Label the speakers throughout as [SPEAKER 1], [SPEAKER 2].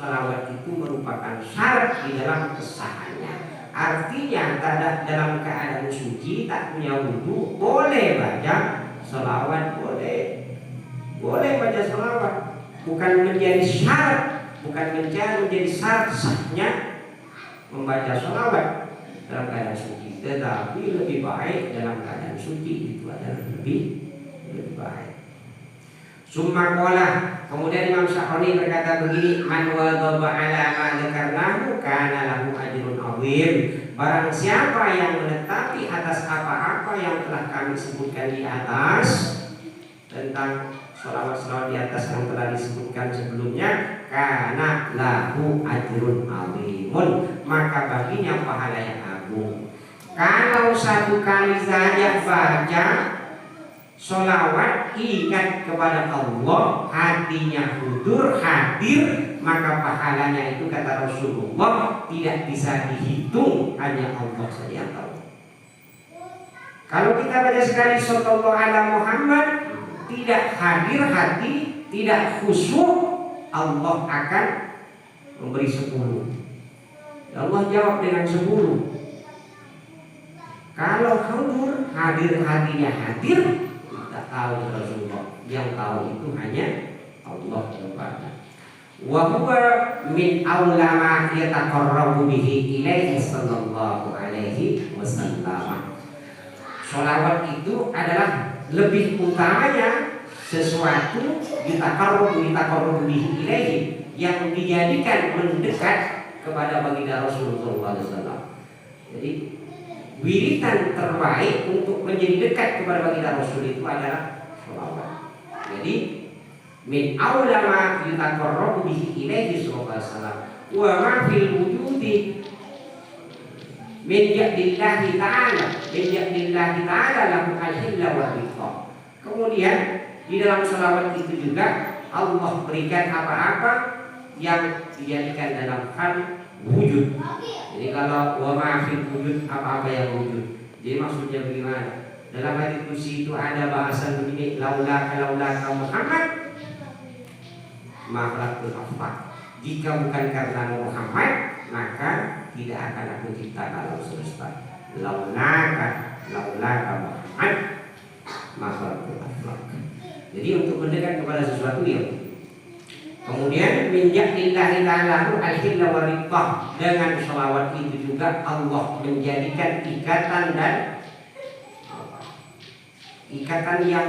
[SPEAKER 1] Salawat itu merupakan syarat di dalam kesahannya. Artinya dalam keadaan suci tak punya wudu boleh baca salawat, boleh baca salawat. Bukan menjadi syarat, menjadi syarat sahnya membaca salawat dalam keadaan suci, tetapi lebih baik dalam keadaan suci itu adalah lebih baik. Summa qala, kemudian Imam Syahroni berkata begini, man wadaba ala ma dzakarnahu kana lahu ajrun azim. Barang siapa yang menetapi atas apa-apa yang telah kami sebutkan di atas tentang salawat-salawat di atas yang telah disebutkan sebelumnya, kana lahu ajrun azimun, maka baginya pahala yang agung. Kalau satu kali saja baca sholawat, ingat kepada Allah, hatinya hadir, maka pahalanya itu kata Rasulullah tidak bisa dihitung, hanya Allah saja yang tahu. Kalau kita baca sekali sallallahu ala Muhammad, tidak hadir hati, tidak khusyuk, Allah akan memberi 10. Allah jawab dengan 10. Kalau hadir hatinya hadir, tak tahu Rasulullah, yang tahu itu hanya Allah Subhanahu. Wa huwa min aulama yataqarrabu bihi ilaihi sallallahu alaihi wasallam. Sholawat itu adalah lebih utamanya sesuatu yataqarrabu bihi ilaihi, yang dijadikan mendekat kepada baginda Rasulullah SAW. Jadi wiridan terbaik untuk menjadi dekat kepada baginda Rasul itu adalah sholawat. Jadi min aulama yutaqarrabu bihi ilaihi sallallahu alaihi wasallam wa ma fil wujudi min yadillahi ta'ala lahu al-hilla wa riqa. Kemudian di dalam sholawat itu juga Allah berikan apa-apa yang dijadikan dalam hal wujud. Jadi kalau wa ma fil wujud, apa-apa yang wujud. Jadi maksudnya bagaimana? Dalam hadits kursi itu ada bahasan begini, laula Muhammad ma khalaqtul afaq. Jika bukan karena Muhammad, maka tidak akan aku ciptakan alam semesta. Laula Muhammad ma khalaqtul afaq. Jadi untuk mendekat kepada sesuatu yang kemudian minjak lillahi ta'ala al-hilla wa riqah. Dengan sholawat itu juga Allah menjadikan ikatan yang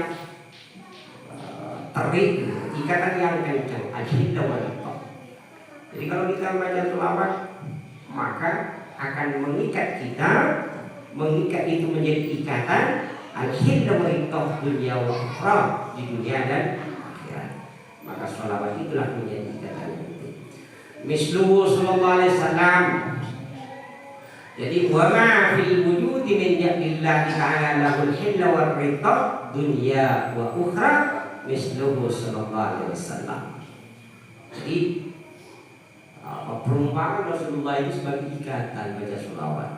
[SPEAKER 1] terik, ikatan yang kencang, al-hilla wa riqah. Jadi kalau kita baca sholawat, maka akan mengikat itu menjadi ikatan al-hilla wa riqah dunia wa ukhra, di dunia dan maka sholawat itulah menjadi ikatan itu. Misluhu sallallahu alaihi wasallam. Jadi wa ma fil wujudi min jadillahi ta'ala lahul hilla wa riqah dunya wa ukhra misluhu sallallahu alaihi wasallam. Jadi perumpamaan Rasulullah itu sebagai ikatan baca sholawat.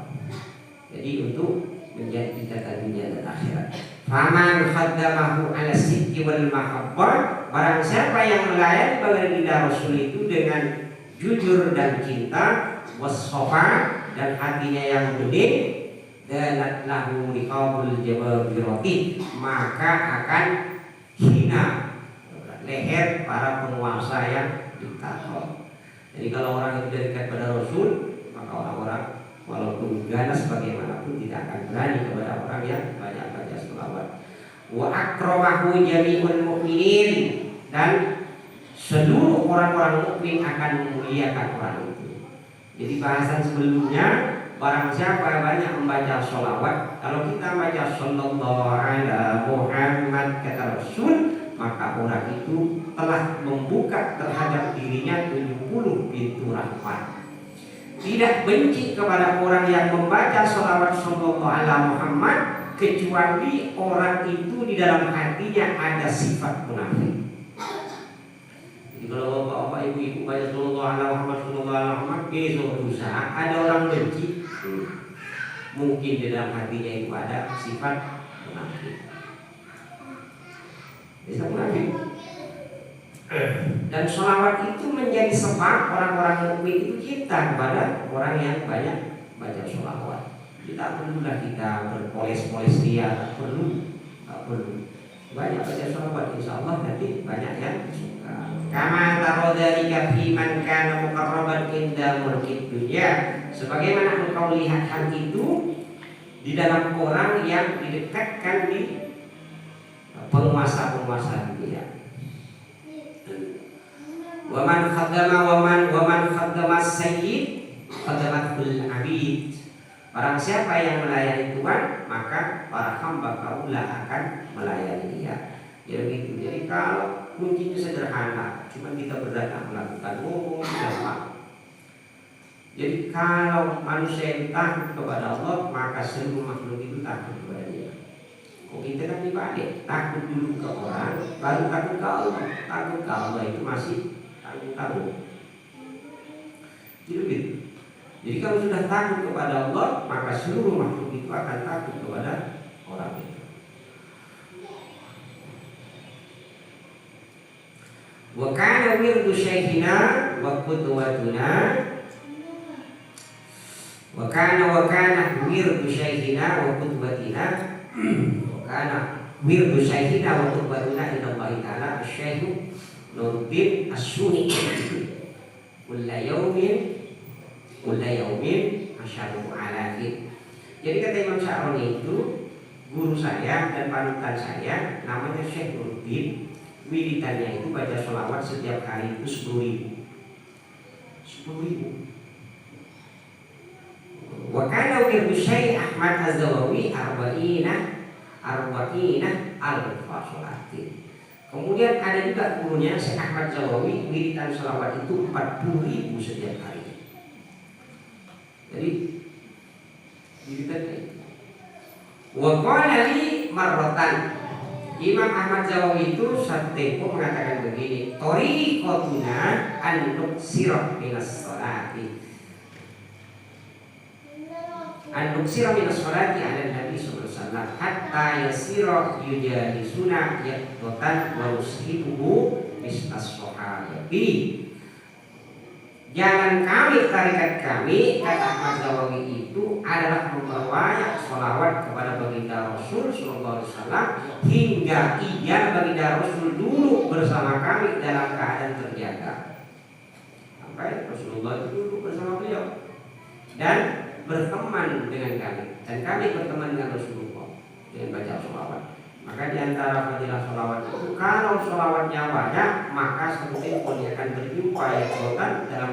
[SPEAKER 1] Jadi untuk menjadi ikatan dunia dan akhirat. Faman khaddamahu ala sidqi wal mahabbah, barang siapa yang melayani baginda Rasul itu dengan jujur dan cinta, wassafa, dan hatinya yang bening, dalat lahu liqabul jababirati, maka akan hina leher para penguasa yang diktator. Jadi kalau orang itu dekat pada Rasul, maka orang-orang walaupun ganas bagaimanapun tidak akan berani kepada orang yang banyak baca sholawat. Wa akramahu jami'ul mu'minin, dan seluruh orang-orang mukmin akan memuliakan orang itu. Jadi bahasan sebelumnya, barang siapa banyak membaca sholawat, kalau kita baca sallallahu ala Muhammad kata Rasul, maka orang itu telah membuka terhadap dirinya 70 pintu rahmat. Tidak benci kepada orang yang membaca sholawat sallallahu ala Muhammad, kecuali orang itu di dalam hatinya ada sifat munafik. Jadi kalau bapak ibu baca sallallahu ala Muhammad, besok lusa ada orang benci, mungkin di dalam hatinya itu ada sifat munafik. Bisa munafik. Dan sholawat itu menjadi sebab orang-orang mukmin itu cinta kepada orang yang banyak baca sholawat. Tidak perlulah kita berpoles-poles dia, tak perlu. Banyak baca sholawat, insya Allah nanti banyak yang suka. Kama tarodalika fi man kana muqarraban inda mulkid dunya. Sebagaimana engkau lihat hal itu di dalam orang yang didekatkan di penguasa-penguasa dunia. Waman khaddama sayyid khadamatul abid. Barang siapa yang melayani Tuhan, maka para hamba kaulah akan melayani dia. Jadi gitu. Jadi kalau kuncinya sederhana, cuma kita berdatang melakukan gampang. Jadi kalau manusia itu takut kepada Allah, maka seluruh makhluk itu takut kepada dia. Kok kita kan dibalik, takut dulu ke orang, baru takut ke Allah. Takut ke Allah itu masih takut. Jadi gitu. Jadi kalau sudah takut kepada Allah, maka seluruh makhluk itu akan takut kepada orang itu. Wa kana wirdu syekhina wa qudwatuna. Wa kana wirdu syekhina wa qudwatina. Wa kana wirdu syekhina wa qudwatuna ila Allah Ta'ala asy-syekh Nuruddin As-Suni. Kulla yaumin asyadu alafin. Jadi kata Imam Sya'roni itu guru saya dan panutan saya, namanya Syekh Nuruddin. Wiridannya itu baca sholawat setiap hari itu 10.000. 10.000. Wa kana wirdu Syekh Ahmad Az-Zawawi arba'ina al-fasolatin. Kemudian ada juga gurunya Syekh Ahmad Zawawi, wiridan sholawat itu 40.000 setiap hari. Jadi wiridannya itu. Wa qala li marratan. Imam Ahmad Zawawi itu satu tempo mengatakan begini, tariqatuna an nuksira minas sholati. An nuksira minas sholati ala Nabi sallallahu alaihi wasallam hatta yasira yujalisuna yaqtan wa ushibuhu mislas sahabati. Jalan kami, tarikat kami, kata Ahmad Zawawi itu adalah memperbanyak sholawat kepada baginda Rasul sallallahu alaihi wasallam hingga ia baginda Rasul dulu bersama kami dalam keadaan terjaga. Sampai Rasulullah itu duduk bersama beliau dan berteman dengan kami, dan kami berteman dengan Rasulullah dengan baca sholawat. Maka di antara fadilah sholawat itu, kalau sholawatnya banyak, maka sebetulnya dia akan berjumpa ya dalam